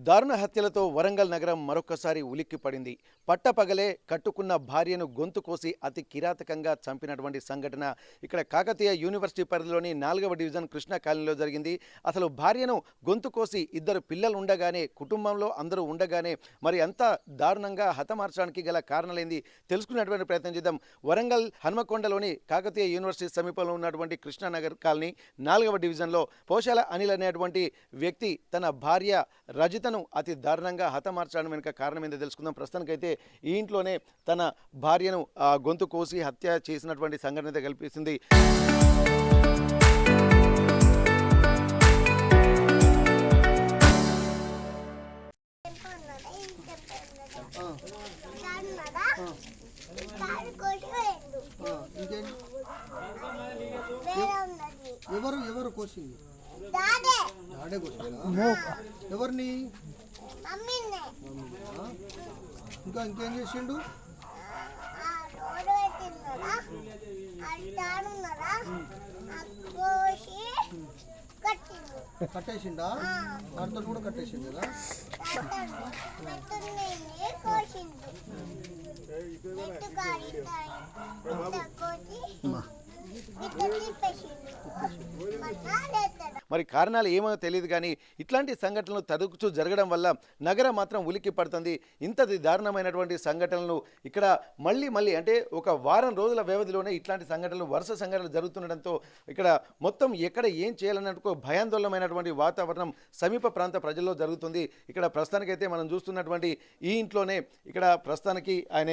దారుణ హత్యలతో వరంగల్ నగరం మరొకసారి ఉలిక్కిపడింది. పట్టపగలే కట్టుకున్న భార్యను గొంతు కోసి అతి కిరాతకంగా చంపినటువంటి సంఘటన ఇక్కడ కాకతీయ యూనివర్సిటీ పరిధిలోని 4వ డివిజన్ కృష్ణా కాలనీలో జరిగింది. అసలు భార్యను గొంతు కోసి ఇద్దరు పిల్లలు ఉండగానే, కుటుంబంలో అందరూ ఉండగానే మరి అంత దారుణంగా హతమార్చడానికి గల కారణాలేంది తెలుసుకునేటువంటి ప్రయత్నం చేద్దాం. వరంగల్ హన్మకొండలోని కాకతీయ యూనివర్సిటీ సమీపంలో ఉన్నటువంటి కృష్ణానగర్ కాలనీ 4వ డివిజన్లో పోశాల అనిల్ అనేటువంటి వ్యక్తి తన భార్య రజితను అతి దారుణంగా హతమార్చడం వెనుక కారణం ఏందో తెలుసుకుందాం. ప్రస్తుతానికైతే ఈ ఇంట్లోనే తన భార్యను గొంతు కోసి హత్య చేసినటువంటి సంఘటన కల్పిస్తుంది. ఎవరు ఎవరు కోసింది? ఎవరిని? ఇంకా ఇంకేం చేసిండు? కట్టేసిండా? వాటితో కూడా కట్టేసిండు కదా. మరి కారణాలు ఏమో తెలియదు కానీ ఇట్లాంటి సంఘటనలు తరచూ జరగడం వల్ల నగరం మాత్రం ఉలిక్కి పడుతుంది. ఇంతటి దారుణమైనటువంటి సంఘటనలు ఇక్కడ మళ్ళీ అంటే ఒక వారం రోజుల వ్యవధిలోనే ఇట్లాంటి సంఘటనలు వరుస సంఘటనలు జరుగుతుండడంతో ఇక్కడ మొత్తం ఎక్కడ ఏం చేయాలన్నట్టు భయాందోళనమైనటువంటి వాతావరణం సమీప ప్రాంత ప్రజల్లో జరుగుతుంది. ఇక్కడ ప్రస్తుతానికైతే మనం చూస్తున్నటువంటి ఈ ఇంట్లోనే ఇక్కడ ప్రస్తుతానికి ఆయన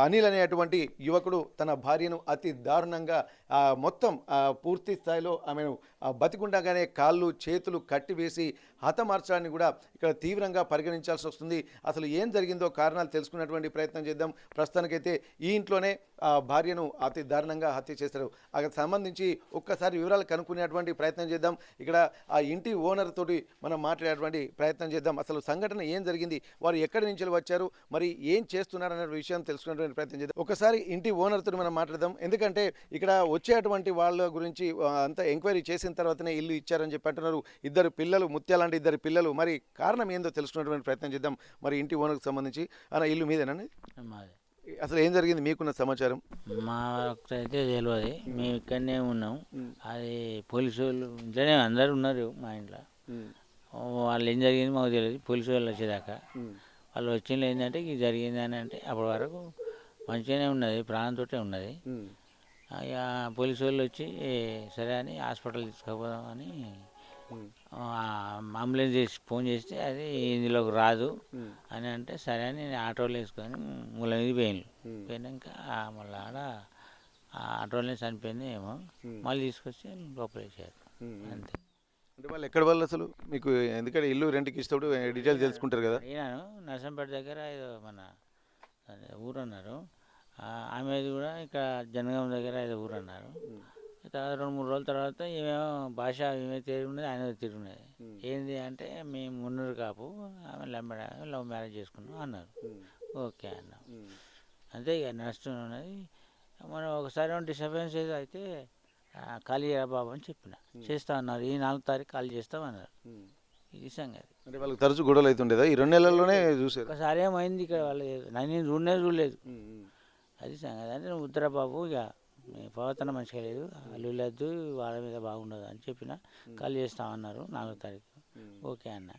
అనిల్ అనేటువంటి యువకుడు తన భార్యను అతి దారుణంగా మొత్తం పూర్తి స్థాయిలో ఆమెను బతికుండగానే కాళ్ళు చేతులు కట్టివేసి హతమార్చడాన్ని కూడా ఇక్కడ తీవ్రంగా పరిగణించాల్సి వస్తుంది. అసలు ఏం జరిగిందో కారణాలు తెలుసుకున్నటువంటి ప్రయత్నం చేద్దాం. ప్రస్తుతానికైతే ఈ ఇంట్లోనే భార్యను అతి దారుణంగా హత్య చేశారు. అక్కడికి సంబంధించి ఒక్కసారి వివరాలు కనుక్కునేటువంటి ప్రయత్నం చేద్దాం. ఇక్కడ ఆ ఇంటి ఓనర్ తోటి మనం మాట్లాడేటువంటి ప్రయత్నం చేద్దాం. అసలు సంఘటన ఏం జరిగింది, వారు ఎక్కడి నుంచి వచ్చారు, మరి ఏం చేస్తున్నారు అనే విషయం తెలుసుకునేటువంటి ప్రయత్నం చేద్దాం. ఒకసారి ఇంటి ఓనర్ తోటి మనం మాట్లాడదాం. ఎందుకంటే ఇక్కడ వచ్చేటువంటి వాళ్ళ గురించి అంతా ఎంక్వైరీ చేసిన తర్వాతనే ఇల్లు ఇచ్చారని చెప్పి అంటున్నారు. ఇద్దరు పిల్లలు, ముత్యాలంటే ఇద్దరు పిల్లలు. మరి కారణం ఏందో తెలుసుకునేటువంటి ప్రయత్నం చేద్దాం. మరి ఇంటి ఓనర్కి సంబంధించి ఇల్లు మీదేనండి? అసలు ఏం జరిగింది మీకున్న సమాచారం? మాకైతే తెలియదు, మేము ఇక్కడనే ఉన్నాం. అది పోలీసు వాళ్ళు ఇంట్లోనే అందరు ఉన్నారు మా ఇంట్లో. వాళ్ళు ఏం జరిగింది మాకు తెలియదు. పోలీసు వాళ్ళు వచ్చేదాకా వాళ్ళు వచ్చింది ఏంటంటే ఇది జరిగింది అని అంటే అప్పటి వరకు మంచిగానే ఉన్నది, ప్రాణంతో ఉన్నది. ఇక పోలీసు వాళ్ళు వచ్చి సరే అని హాస్పిటల్ తీసుకుపోదామని అంబులెన్స్ చేసి ఫోన్ చేస్తే అది ఇందులోకి రాదు అని అంటే సరే అని నేను ఆటోలో వేసుకొని మూల మీద పోయినాక మళ్ళీ ఆడ ఆటోలోనే చనిపోయింది ఏమో. మళ్ళీ తీసుకొచ్చి లోపల వేసారు అంతే. అంటే వాళ్ళు ఎక్కడ వాళ్ళు అసలు మీకు? ఎందుకంటే ఇల్లు రెంట్కి ఇస్తాడు డీటెయిల్స్ తెలుసుకుంటారు కదా. నేను నర్సంపేట దగ్గర ఏదో మన ఊరు అన్నారు. ఆమెది కూడా ఇక్కడ జనగాం దగ్గర ఏదో ఊరు అన్నారు. తర్వాత 2-3 రోజుల తర్వాత ఏమేమో భాష ఏమే తిరిగి ఉన్నది, ఆయన తిరిగి ఉన్నది. ఏంది అంటే మేము మున్నూరు కాపు, ఆమె లవ్ మ్యారేజ్ చేసుకున్నాం అన్నారు. ఓకే అన్నాం. అంతే ఇక నడుస్తూనే ఉన్నది. మనం ఒకసారి డిస్టర్బెన్స్ ఏదో అయితే ఖాళీ చేయరా బాబు అని చెప్పిన. చేస్తా అన్నారు. ఈ 4వ తారీఖు ఖాళీ చేస్తామన్నారు. ఇది సంగతి. అంటే వాళ్ళకి తరచు గొడవలు అవుతుండేదా? ఈ 2 నెలల్లోనే చూసారు? ఒకసారి ఏమైంది ఇక్కడ వాళ్ళు, నేను చూడలేదు. అది సంగతి. అంటే ఉత్తర బాబు ఇక మీ ప్రవర్తన మంచిగా లేదు, అల్లు లేదు, వాళ్ళ మీద బాగుండదు అని చెప్పిన. కాల్ చేస్తామన్నారు 4వ తారీఖు. ఓకే అన్న,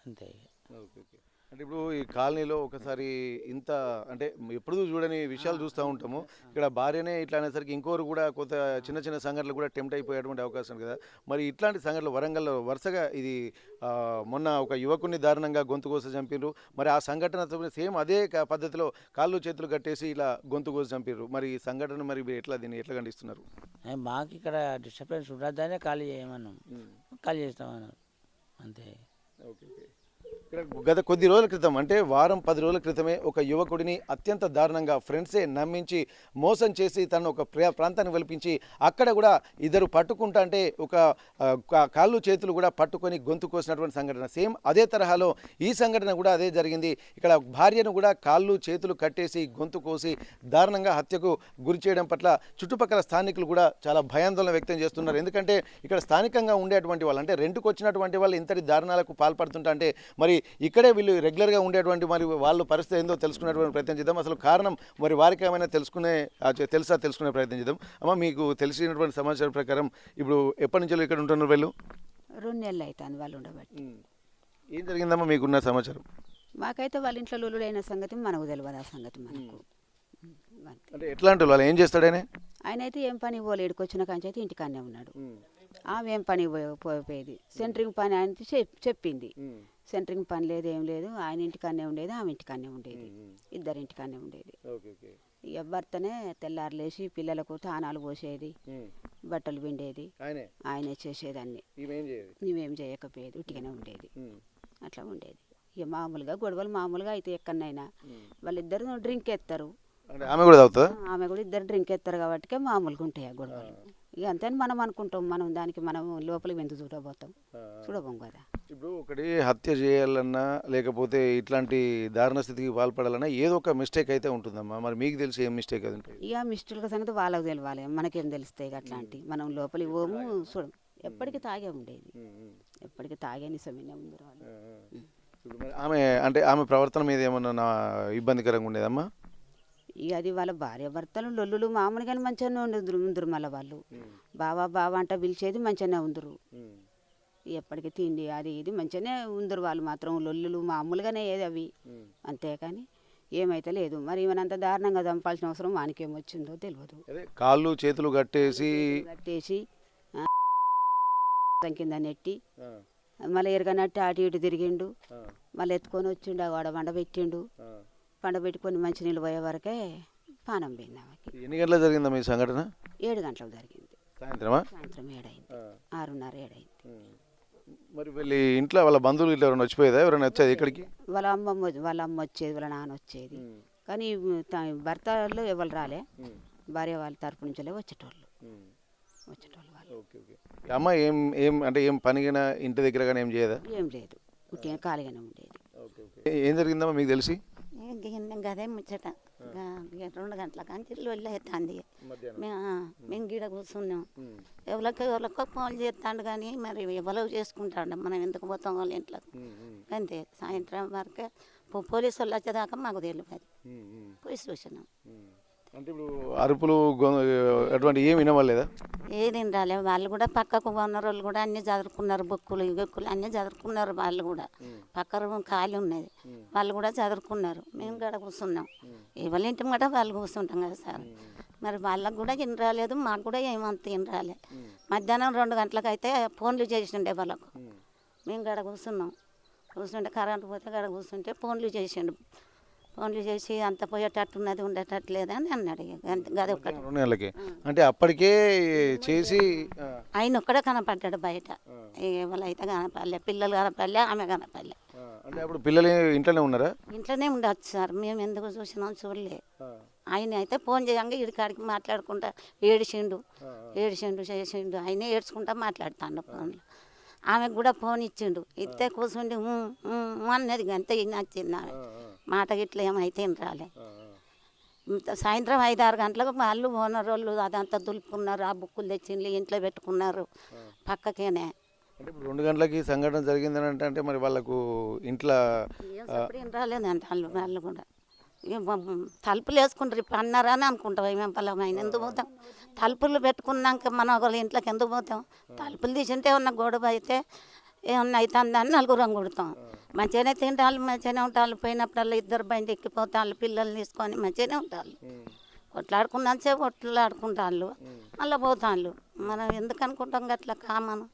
అంతే. అంటే ఇప్పుడు ఈ కాలనీలో ఒకసారి ఇంత అంటే ఎప్పుడు చూడని విషయాలు చూస్తూ ఉంటాము. ఇక్కడ భార్యనే ఇట్లా అనేసరికి ఇంకోరు కూడా కొంత చిన్న సంఘటనలు కూడా టెంప్ట్ అయిపోయేటువంటి అవకాశం కదా. మరి ఇట్లాంటి సంఘటనలు వరంగల్లో వరుసగా ఇది మొన్న ఒక యువకుని దారుణంగా గొంతు కోసి చంపిర్రు. మరి ఆ సంఘటన సేమ్ అదే పద్ధతిలో కాళ్ళు చేతులు కట్టేసి ఇలా గొంతు కోసి చంపిర్రు. మరి ఈ సంఘటన మరి దీన్ని ఎట్లా ఖండిస్తున్నారు? మాకు ఇక్కడ డిస్టర్బెన్స్ ఉండద్దనే ఖాళీ చేయమన్నాం, ఖాళీ చేస్తామన్నారు అంతే. ఓకే. గత కొద్ది రోజుల క్రితం అంటే వారం 10 రోజుల క్రితమే ఒక యువకుడిని అత్యంత దారుణంగా ఫ్రెండ్సే నమ్మించి మోసం చేసి తను ఒక ప్రాంతాన్ని వెలిపించి అక్కడ కూడా ఇద్దరు పట్టుకుంటా అంటే ఒక కాళ్ళు చేతులు కూడా పట్టుకొని గొంతు కోసినటువంటి సంఘటన. సేమ్ అదే తరహాలో ఈ సంఘటన కూడా అదే జరిగింది. ఇక్కడ భార్యను కూడా కాళ్ళు చేతులు కట్టేసి గొంతు కోసి దారుణంగా హత్యకు గురి చేయడం పట్ల చుట్టుపక్కల స్థానికులు కూడా చాలా భయాందోళన వ్యక్తం చేస్తున్నారు. ఎందుకంటే ఇక్కడ స్థానికంగా ఉండేటువంటి వాళ్ళు అంటే రెంట్కు వచ్చినటువంటి వాళ్ళు ఇంతటి దారుణాలకు పాల్పడుతుంటా అంటే మరి మరి ఇక్కడే వీళ్ళు రెగ్యులర్గా ఉండేటువంటి మరి వాళ్ళ పరిస్థితి ఏందో తెలుసుకునేటువంటి ప్రయత్నం చేద్దాం. అసలు కారణం మరి వారికి ఏమైనా తెలుసుకునే ప్రయత్నం చేద్దాం. అమ్మ, మీకు తెలిసినటువంటి సమాచారం ప్రకారం ఇప్పుడు ఎప్పటి నుంచి ఇక్కడ ఉంటున్నారు వీళ్ళు? 2 నెలలు అవుతుంది వాళ్ళు ఉండబట్టి. ఏం జరిగిందమ్మా మీకున్న సమాచారం? మాకైతే వాళ్ళ ఇంట్లో లొల్లుడైన సంగతి మనకు తెలియదు. ఆ సంగతి మనకు అంతే. అంటే ఎట్లాంటి వాళ్ళు ఏం చేస్తాడనే? ఆయన అయితే ఏం పని పోలే, ఇక్కడికి వచ్చిన కాంచి అయితే ఇంటికాడనే ఉన్నాడు. ఆమె ఏం పని పోయేది, సెంటరింగ్ పని అని చెప్పింది. సెంటరింగ్ పని లేదు, ఏం లేదు, ఆయన ఇంటికాడనే ఉండేది, ఆమె ఇంటికాడనే ఉండేది, ఇద్దరు ఇంటికాడనే ఉండేది. ఇక భర్తనే తెల్లారులేసి పిల్లలకు తానాలు పోసేది, బట్టలు పిండేది, ఆయనే చేసేది అన్ని. మేమేం చేయకపోయేది, ఉట్టిగానే ఉండేది, అట్లా ఉండేది. ఇక మామూలుగా గొడవలు మామూలుగా అయితే ఎక్కడైనా వాళ్ళిద్దరు డ్రింక్ ఎత్తారు. ఆమె కూడా తాగుతుందా? ఆమె కూడా ఇద్దరు డ్రింక్ ఎత్తారు కాబట్టి మామూలుగా ఉంటాయి ఆ గొడవలు. ఇక అంతే మనం అనుకుంటాం, మనం దానికి మనం లోపలికి ఎందుకు చూడబోం కదా. ఇప్పుడు ఒకటి హత్య చేయాలన్నా లేకపోతే ఇట్లాంటి దారుణ స్థితికి పాల్పడాలన్నా ఏదో ఒక మిస్టేక్ అయితే ఉంటుందమ్మా. మరి మీకు తెలిసి ఏం మిస్టేక్ అది ఉంటుంది? ఇక మిస్టేక్ సంగతి వాళ్ళకి తెలియాలి, మనకేం తెలుస్తాయి అట్లాంటి. మనం లోపలికి పోము, చూడం. ఎప్పటికీ తాగే ఉండేది, ఎప్పటికీ తాగే నిజమైన ముందు వాళ్ళు. ఆమె అంటే ఆమె ప్రవర్తన మీద ఏమన్నా ఇబ్బందికరంగా ఉండేదమ్మా? ఇక అది వాళ్ళ భార్య భర్తలు లొల్లులు మామూలుగానే మంచిగానే ఉందరు. మళ్ళీ వాళ్ళు బావా అంట పిలిచేది మంచిగానే ఉందరు. ఎప్పటికీ తిండి అది ఇది మంచిగానే ఉందరు. వాళ్ళు మాత్రం లొల్లులు మామూలుగానే ఏది అవి, అంతేకాని ఏమైతే లేదు. మరి ఈమెనంత దారుణంగా చంపాల్సిన అవసరం వానికేమొచ్చిందో తెలియదు. కాళ్ళు చేతులు కట్టేసి కింద నెట్టి మళ్ళీ ఎరగనట్టు అటు ఇటు తిరిగిండు, మళ్ళీ ఎత్తుకొని వచ్చిండు, ఆడ వండబెట్టిండు. పండబెట్టుకొని మంచినీళ్ళు పోయే వరకే పానం పోయింది ఆమెకి. ఎన్ని గంటలకు జరిగిందమ్మా ఈ సంఘటన? 7 గంటలకు జరిగింది. సాయంత్రం 7 అయింది, 6:30 7 అయింది. మరి వెళ్ళి ఇంట్లో వాళ్ళ బంధువులు ఇట్లా ఎవరైనా వచ్చిపోయేదా? ఎవరైనా వచ్చేది ఇక్కడికి? వాళ్ళ అమ్మ వచ్చేది, వాళ్ళ నాన్న వచ్చేది. కానీ భర్తలు ఎవరు రాలే, భార్య వాళ్ళ తరపు నుంచి వచ్చేటోళ్ళు వాళ్ళు. అమ్మ ఏం పనిగా ఇంటి దగ్గర కానీ ఏం చేయదా? ఏం లేదు, పుట్టిన ఖాళీగానే ఉండేది. ఏం జరిగిందమ్మా మీకు తెలిసి? గదే ముచ్చట 2 గంటల కానీ వెళ్ళి అవుతుంది. మేము గీడ కూర్చున్నాం, ఎవరికో ఫోన్ చేస్తాడు కానీ మరి ఎవరో చేసుకుంటాడు, మనం ఎందుకు పోతాం వాళ్ళ ఇంట్లో. అంతే, సాయంత్రం వరకే పోలీసు వాళ్ళు వచ్చేదాకా మాకు తెలియదు, పోయి చూసినాం. అంటే ఇప్పుడు అరుపులు అటువంటి ఏమి వినవాలేదా? ఏది రాలే. వాళ్ళు కూడా పక్కకు ఉన్న వాళ్ళు కూడా అన్నీ చదువుకున్నారు, బుక్కులు అన్నీ చదువుకున్నారు. వాళ్ళు కూడా పక్క రూమ్ ఖాళీ ఉన్నది, వాళ్ళు కూడా చదువుకున్నారు. మేము కూడా కూర్చున్నాం, ఎవరి ఇంటి కూడా వాళ్ళు కూర్చుంటాం కదా సార్. మరి వాళ్ళకు కూడా ఏం రాలేదు, మాకు కూడా ఏమంత ఏం రాలే. మధ్యాహ్నం 2 గంటలకు అయితే ఫోన్లు చేసిండే వాళ్ళకు. మేము గడ కూర్చుంటే కరెంటు పోతే గడ కూర్చుంటే ఫోన్లు చేసిండు. ఫోన్లు చేసి అంత పోయేటట్టున్నది, ఉండేటట్టు లేదని అన్నాడు. గది ఒక్కటి 2 నెలలకి అంటే అప్పటికే చేసి ఆయన ఒక్కడే కనపడ్డాడు బయట. ఎవరైతే కనపడలే, పిల్లలు కనపడలే, ఆమె కనపడలే. అంటే అప్పుడు పిల్లలు ఇంట్లోనే ఉన్నారా? ఇంట్లోనే ఉండొచ్చు సార్, మేము ఎందుకు చూసినాం చూడలే. ఆయన అయితే ఫోన్ చేయంగా ఇడికాడికి మాట్లాడుకుంటా ఏడిచిండు చేసిండు. ఆయనే ఏడ్చుకుంటా మాట్లాడుతాడు ఫోన్లో. ఆమెకు కూడా ఫోన్ ఇచ్చిండు, ఇస్తే కూర్చుండి అన్నది. అంతే నచ్చింది ఆమె మాట. గిట్ల ఏమైతే ఏం రాలే. సాయంత్రం 5-6 గంటలకు వాళ్ళు ఓనర్ వాళ్ళు అదంతా దులుపుకున్నారు, ఆ బుక్కులు తెచ్చిండ్రు, ఇంట్లో పెట్టుకున్నారు పక్కకేనే. అంటే ఇప్పుడు 2 గంటలకి సంఘటన జరిగిందని అంటే మరి వాళ్ళకు ఇంట్లో ఏం రాలేదంట. వాళ్ళు కూడా తలుపులు వేసుకుంటారు, ఇప్పుడు అన్నారా అని అనుకుంటాం. మేము పొలమైన ఎందుకు పోతాం, తలుపులు పెట్టుకున్నాక మనం ఒకళ్ళ ఇంట్లోకి ఎందుకు పోతాం? తలుపులు తీసింటే ఏమన్నా గొడవ అయితే ఏమన్నా అవుతుందని నలుగురం కొడతాం. మంచిగానే తింటాళ్ళు, మంచిగానే ఉంటాళ్ళు. పోయినప్పుడల్లా 2 బండి ఎక్కిపోతాళ్ళు, పిల్లల్ని తీసుకొని మంచిగానే ఉంటాళ్ళు. కొట్లాడుకున్నాసేపు కొట్లాడుకుంటాళ్ళు, మళ్ళీ పోతాళ్ళు. మనం ఎందుకు అనుకుంటాం అట్లా కామను.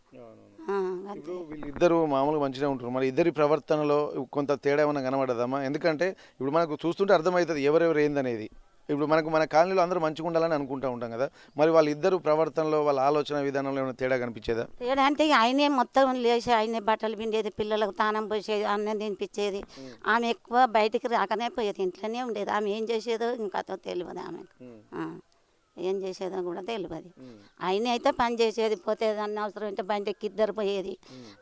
వీళ్ళిద్దరు మామూలుగా మంచిగా ఉంటారు, మరి ఇద్దరి ప్రవర్తనలో కొంత తేడా ఏమైనా కనబడదమ్మా? ఎందుకంటే ఇప్పుడు మనకు చూస్తుంటే అర్థమవుతుంది ఎవరెవరు ఏందనేది. ఇప్పుడు మన కాలనీలో అందరూ మంచిగా ఉండాలని అనుకుంటూ ఉంటాం కదా, మరి వాళ్ళిద్దరు ప్రవర్తనలో వాళ్ళ ఆలోచన విధానంలో ఏమైనా తేడా కనిపించేదా? తేడా అంటే ఆయనే మొత్తం లేచి ఆయనే బట్టలు పిండేది, పిల్లలకు తానం పోసేది, అన్నం తినిపించేది. ఆమె ఎక్కువ బయటికి రాకనే పోయేది, ఇంట్లోనే ఉండేది. ఆమె ఏం చేసేదో ఇంకా తెలియదు ఆమెకు, ఏం చేసేదో కూడా తెలియదు. ఆయనే అయితే పని చేసేది, పోతేది అన్న అవసరం అంటే బండికి 2 పోయేది,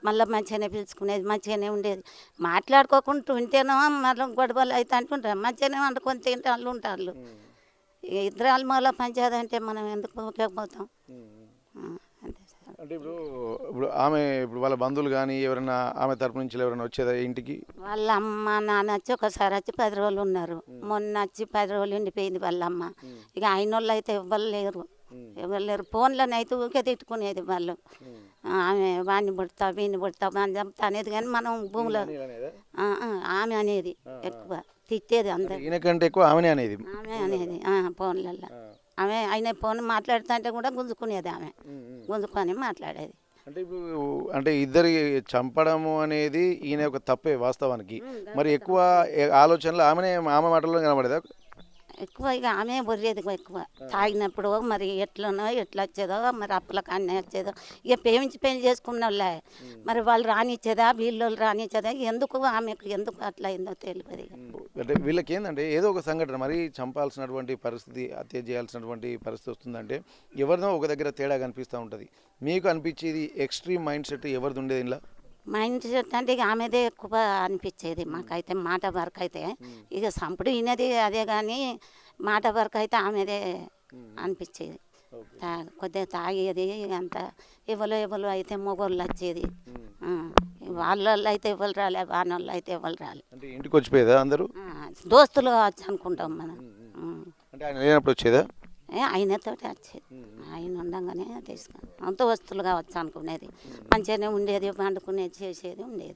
మళ్ళీ మంచిగానే పిలుచుకునేది, మంచిగానే ఉండేది. మాట్లాడుకోకుండా ఉంటేనో మళ్ళీ గొడవలు అయితే అంటుంటారు, మంచిగానే వండుకొని తింటే వాళ్ళు ఉంటారు. 2 మళ్ళీ పంచాయతీ అంటే మనం ఎందుకు పోకపోతాం? అంతే సార్. అంటే ఇప్పుడు ఇప్పుడు వాళ్ళ బంధువులు కానీ ఎవరైనా ఆమె తరపు నుంచి ఎవరైనా వచ్చేదా ఇంటికి? వాళ్ళ అమ్మ నాన్న వచ్చి ఒకసారి వచ్చి 10 రోజులు ఉన్నారు. మొన్న వచ్చి 10 రోజులు ఉండిపోయింది వాళ్ళ అమ్మ. ఇక ఆయన వాళ్ళు అయితే ఎవ్వరు లేరు, ఎవరు లేరు. ఫోన్లోనే అయితే ఊరికే తిట్టుకునేది వాళ్ళు. ఆమె వాడిని పుడతా వీడిని పుడతా వాడిని చంపుతా అనేది, కానీ మనం భూమిలో ఆమె అనేది ఎక్కువ తిట్టేది అందరు. ఈయనకంటే ఎక్కువ ఆమెనే అనేది. ఆమె అనేది ఫోన్లలో ఆమె ఆయన ఫోన్ మాట్లాడుతుంటే కూడా గుంజుకునేది, ఆమె గుంజుకొని మాట్లాడేది. అంటే ఇప్పుడు అంటే ఇద్దరి చంపడము అనేది ఈయన ఒక తప్పే వాస్తవానికి. మరి ఎక్కువ ఆలోచనలు ఆమె మాటల్లో కనబడేదా? ఎక్కువ ఇక ఆమె బొర్రేది ఎక్కువ. తాగినప్పుడు మరి ఎట్లనో ఎట్లా వచ్చేదో, మరి అప్పుల కాన్నే వచ్చేదో, ఇక ప్రేమించి పెళ్లి చేసుకున్న వాళ్ళే. మరి వాళ్ళు రానిచ్చేదా, వీళ్ళు రానిచ్చేదా, ఎందుకు ఆమెకు ఎందుకు అట్లా అయిందో తెలియదు. అంటే వీళ్ళకి ఏంటంటే ఏదో ఒక సంఘటన మరి చంపాల్సినటువంటి పరిస్థితి, హత్య చేయాల్సినటువంటి పరిస్థితి వస్తుందంటే ఎవరినో ఒక దగ్గర తేడా కనిపిస్తూ ఉంటుంది. మీకు అనిపించేది ఎక్స్ట్రీమ్ మైండ్ సెట్ ఎవరిది ఉండేది ఇలా? మైండ్ సెట్ అంటే ఇక ఆమెదే ఎక్కువ అనిపించేది మాకైతే. మాట వరకు అయితే ఇక సంపుడు ఈయనది అదే, కానీ మాట వరకు అయితే ఆమెదే అనిపించేది. కొద్దిగా తాగేది అంత. ఎవరు అయితే మొగోళ్ళు వచ్చేది, వాళ్ళ అయితే ఎవరు రాలే, వానోళ్ళు అయితే ఎవరు రాలే. అంటే ఇంటికి వచ్చిపోయేదా అందరూ? దోస్తులు కావచ్చు అనుకుంటాం మనం. అంటే ఆయన లేనప్పుడు వచ్చేదా? ఆయనతో వచ్చేది, ఆయన ఉండగానే తీసుకొని అంత వస్తువులు కావచ్చు అనుకునేది. మంచిగానే ఉండేది, వండుకునేది, చేసేది ఉండేది.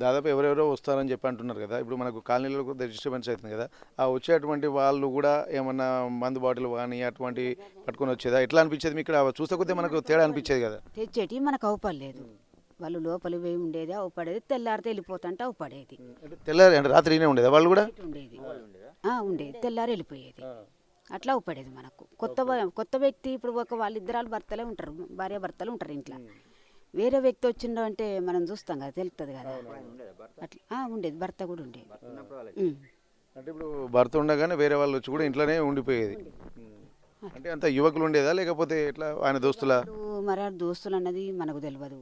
దాదాపు ఎవరెవరో వస్తారని చెప్పి అంటున్నారు కదా. ఇప్పుడు మనకు కాలనీలో కూడా డిస్టర్బెన్స్ అవుతుంది కదా. ఆ వచ్చేటువంటి వాళ్ళు కూడా ఏమన్నా మందు బాటిల్ కానీ అటువంటి పట్టుకొని వచ్చేదా? ఎట్లా అనిపించేది మీకు? ఇక్కడ చూస్తే కొద్దిగా మనకు తేడా అనిపించేది కదా. తెచ్చేటి మనకు అవపడలేదు, వాళ్ళు లోపలి పోయి ఉండేది, అవపడేది. తెల్లారితే వెళ్ళిపోతుంటే అవపడేది. తెల్లారి అంటే రాత్రినే ఉండేదా వాళ్ళు కూడా? ఉండేది ఉండేది, తెల్లారి వెళ్ళిపోయేది. అట్లా అవపడేది మనకు. కొత్త వ్యక్తి ఇప్పుడు వాళ్ళిద్దరాలు భర్తలే ఉంటారు, భార్య భర్తలు ఉంటారు ఇంట్లో. వేరే వ్యక్తి వచ్చిండో అంటే మనం చూస్తాం కదా, తెలుస్తుంది కదా. అట్లా ఉండేది, భర్త కూడా ఉండేది. అంటే ఇప్పుడు భర్త ఉండగానే వేరే వాళ్ళు వచ్చి కూడా ఇంట్లోనే ఉండిపోయేది. అంటే అంత యువకులు ఉండేదా లేకపోతే ఎట్లా ఆయన దోస్తులా? మరి దోస్తులు అన్నది మనకు తెలియదు,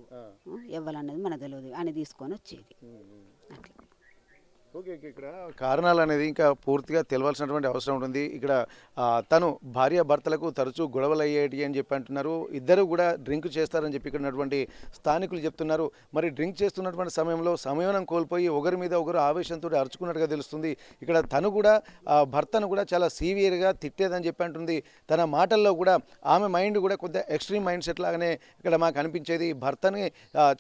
ఎవ్వరన్నది మనకు తెలియదు. ఆయన తీసుకొని వచ్చేది అట్లా. Okay okay. ఇక్కడ కారణాలు అనేది ఇంకా పూర్తిగా తెలవాల్సినటువంటి అవసరం ఉంటుంది. ఇక్కడ తను భార్య భర్తలకు తరచూ గొడవలు అయ్యేటి అని చెప్పి అంటున్నారు. ఇద్దరు కూడా డ్రింక్ చేస్తారని చెప్పి ఇక్కడ ఉన్నటువంటి స్థానికులు చెప్తున్నారు. మరి డ్రింక్ చేస్తున్నటువంటి సమయంలో సంయమనం కోల్పోయి ఒకరి మీద ఒకరు ఆవేశంతో అరుచుకున్నట్టుగా తెలుస్తుంది. ఇక్కడ తను కూడా భర్తను కూడా చాలా సీవియర్గా తిట్టేదని చెప్పి అంటుంది. తన మాటల్లో కూడా ఆమె మైండ్ కూడా కొద్దిగా ఎక్స్ట్రీమ్ మైండ్ సెట్ లాగానే ఇక్కడ మాకు అనిపించేది. భర్తని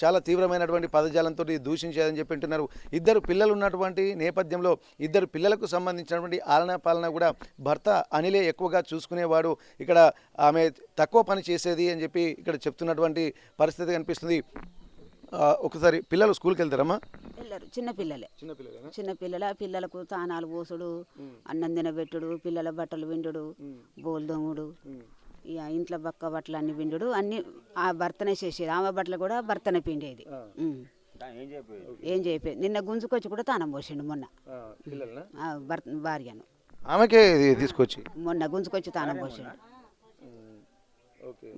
చాలా తీవ్రమైనటువంటి పదజాలంతో దూషించేదని చెప్పి అంటున్నారు. ఇద్దరు పిల్లలు ఉన్నటువంటి నేపథ్యంలో ఇద్దరు పిల్లలకు సంబంధించినటువంటి ఆలనా పాలన కూడా భర్త అనిలే ఎక్కువగా చూసుకునేవాడు. ఇక్కడ ఆమె తక్కువ పని చేసేది అని చెప్పి ఇక్కడ చెప్తున్నటువంటి పరిస్థితి కనిపిస్తుంది. ఒకసారి పిల్లలు స్కూల్కి వెళ్తారమ్మా? వెళ్ళరు, చిన్నపిల్లల పిల్లలకు తానాలు పోసుడు, అన్నం తినబెట్టుడు, పిల్లల బట్టలు విండుడు, బోలు దొంగుడు, ఇక ఇంట్లో బట్టలు అన్ని విండుడు అన్ని ఆ భర్తనే చేసేది. ఆమె బట్టలు కూడా భర్తనే పిండేది. ఏం చెప్పేది, నిన్న గుంజుకొచ్చి కూడా తానం పోసిండు మొన్న భార్యను. ఆమెకే తీసుకొచ్చి మొన్న గుంజుకొచ్చి తానం పోసిండు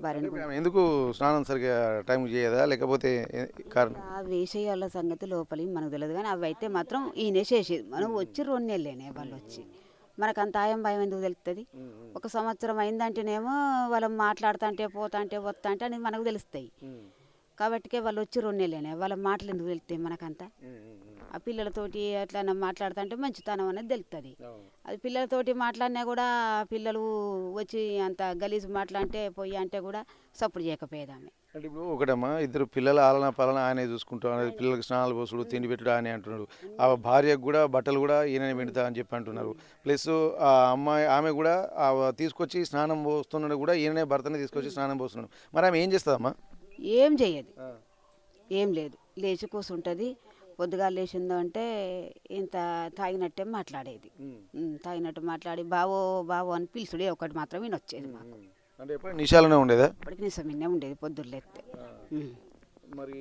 భార్యను. ఎందుకు స్నానం సరిగా టైం చేయదా లేకపోతే కారణం? ఆ విషయాల సంగతి లోపలి మనకు తెలియదు, కానీ అవి అయితే మాత్రం ఈయనే చేసేది. మనం వచ్చి 2 నెలలేనే వాళ్ళు వచ్చి, మనకు అంత ఆయం భయం ఎందుకు తెలుస్తుంది? 1 సంవత్సరం అయిందంటేనేమో వాళ్ళు మాట్లాడుతుంటే పోతాంటే వస్తా అని మనకు తెలుస్తాయి. కాబట్టికే వాళ్ళు వచ్చి 2 నెలలేనే, వాళ్ళ మాటలు ఎందుకు తెలుస్తాయి మనకంతా? ఆ పిల్లలతోటి అట్లా మాట్లాడుతుంటే మంచితనం అనేది తెలుస్తుంది. అది పిల్లలతోటి మాట్లాడినా కూడా పిల్లలు వచ్చి అంత గలీజు మాట్లాడితే పోయి అంటే కూడా సప్పుడు చేయకపోయేదామె. అంటే ఇప్పుడు ఒకటమ్మా, ఇద్దరు పిల్లల ఆలన పాలన ఆయనే చూసుకుంటాడు, పిల్లలకి స్నానాలు పోసుడు తిండి పెట్టుడు ఆయనే అంటున్నాడు. ఆ భార్యకు కూడా బట్టలు కూడా ఈయననే పెడతా అని చెప్పి అంటున్నారు. ప్లస్ ఆ అమ్మాయి ఆమె కూడా తీసుకొచ్చి స్నానం పోస్తున్నాడు కూడా ఈయననే భర్తనే తీసుకొచ్చి స్నానం పోస్తున్నాడు. మరి ఆమె ఏం చేస్తుందమ్మా? ఏం చేయదు, ఏం లేదు, లేచి కూర్చుంటుంది. పొద్దుగా లేచిందో అంటే ఇంత తాగినట్టే మాట్లాడేది. తాగినట్టు మాట్లాడి బావో బావో అని పిలుచుడే ఒకటి మాత్రం వినొచ్చేది మాకు. అంటే ఎప్పుడు నిశాలోనే ఉండేదా? ఇప్పటికి నిజమేనే ఉండేది పొద్దున్న లేస్తే. మరి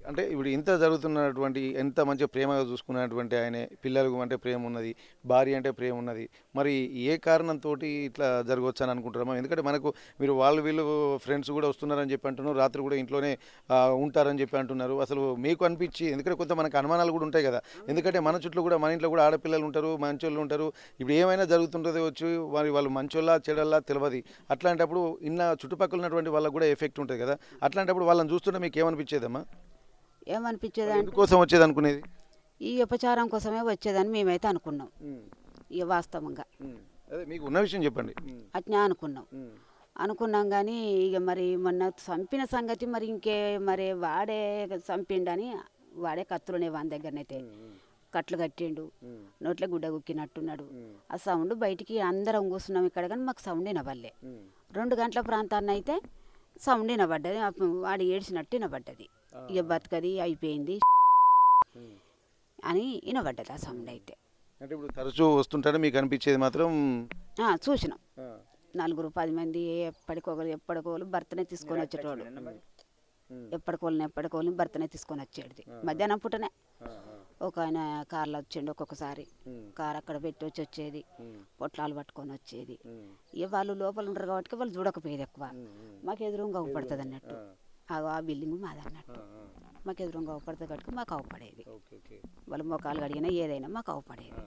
అంటే ఇప్పుడు ఇంత జరుగుతున్నటువంటి ఎంత మంచిగా ప్రేమగా చూసుకున్నటువంటి ఆయన పిల్లలకు అంటే ప్రేమ ఉన్నది, భార్య అంటే ప్రేమ ఉన్నది, మరి ఏ కారణంతో ఇట్లా జరగవచ్చు అని అనుకుంటారమ్మా? ఎందుకంటే మనకు మీరు వీళ్ళు ఫ్రెండ్స్ కూడా వస్తున్నారని చెప్పి అంటున్నారు, రాత్రి కూడా ఇంట్లోనే ఉంటారని చెప్పి అంటున్నారు. అసలు మీకు అనిపించి, ఎందుకంటే కొంత మనకు అనుమానాలు కూడా ఉంటాయి కదా, ఎందుకంటే మన చుట్టూ కూడా మన ఇంట్లో కూడా ఆడపిల్లలు ఉంటారు, మంచోళ్ళు ఉంటారు, ఇప్పుడు ఏమైనా జరుగుతుంటుంది వచ్చి వాళ్ళు మంచోళ్ళ చెడల్లా తెలియదు. అట్లాంటప్పుడు చుట్టుపక్కల ఉన్నటువంటి వాళ్ళకు కూడా ఎఫెక్ట్ ఉంటుంది కదా, అట్లాంటప్పుడు వాళ్ళని చూస్తుంటే మీకు ఏమనిపించేదమ్మా? ఏమనిపించేది అంటే కోసం వచ్చేది అనుకునేది ఈ ఉపచారం కోసమే వచ్చేదని మేమైతే అనుకున్నాం. ఇక వాస్తవంగా అదే మీకు ఉన్న విషయం చెప్పండి. అట్నే అనుకున్నాం కానీ ఇక మరి మొన్న చంపిన సంగతి మరి మరి వాడే చంపిండని వాడే కత్తులునే వాని దగ్గరనైతే కట్లు కట్టిండు, నోట్లో గుడ్డ గుక్కినట్టున్నాడు. ఆ సౌండ్ బయటికి అందరం కూర్చున్నాం ఇక్కడ, కానీ మాకు సౌండ్ వినబడలే. 2 గంటల ప్రాంతాన్ని అయితే సౌండ్ వినబడ్డది, వాడు ఏడ్చినట్టు వినబడ్డది. ఇక బతుకది అయిపోయింది అని వినబడ్డది ఆ సౌండ్ అయితే. అంటే ఇప్పుడు తరచూ వస్తుంటాడు మీకు అనిపించేది మాత్రం? చూసినాం 4-10 మంది ఎప్పటికోళ్ళు భర్తనే తీసుకొని వచ్చేటోళ్ళు, ఎప్పటికోళ్ళని భర్తనే తీసుకొని వచ్చేది. మధ్యాహ్నం పూటనే ఒక ఆయన కార్లో వచ్చిండు, ఒక్కొక్కసారి కారు అక్కడ పెట్టి వచ్చేది, పొట్లాలు పట్టుకొని వచ్చేది. ఇక వాళ్ళు లోపల ఉంటారు కాబట్టి వాళ్ళు చూడకపోయేది ఎక్కువ, మాకు ఎదురుగా అవపడుతుంది అన్నట్టు. ఆ బిల్డింగ్ మాదన్నట్టు, మాకు ఎదురుగా అవపడుతుంది కాబట్టి మాకు అవపడేది. వాళ్ళు మొక్కలు కడిగినా ఏదైనా మాకు అవపడేది.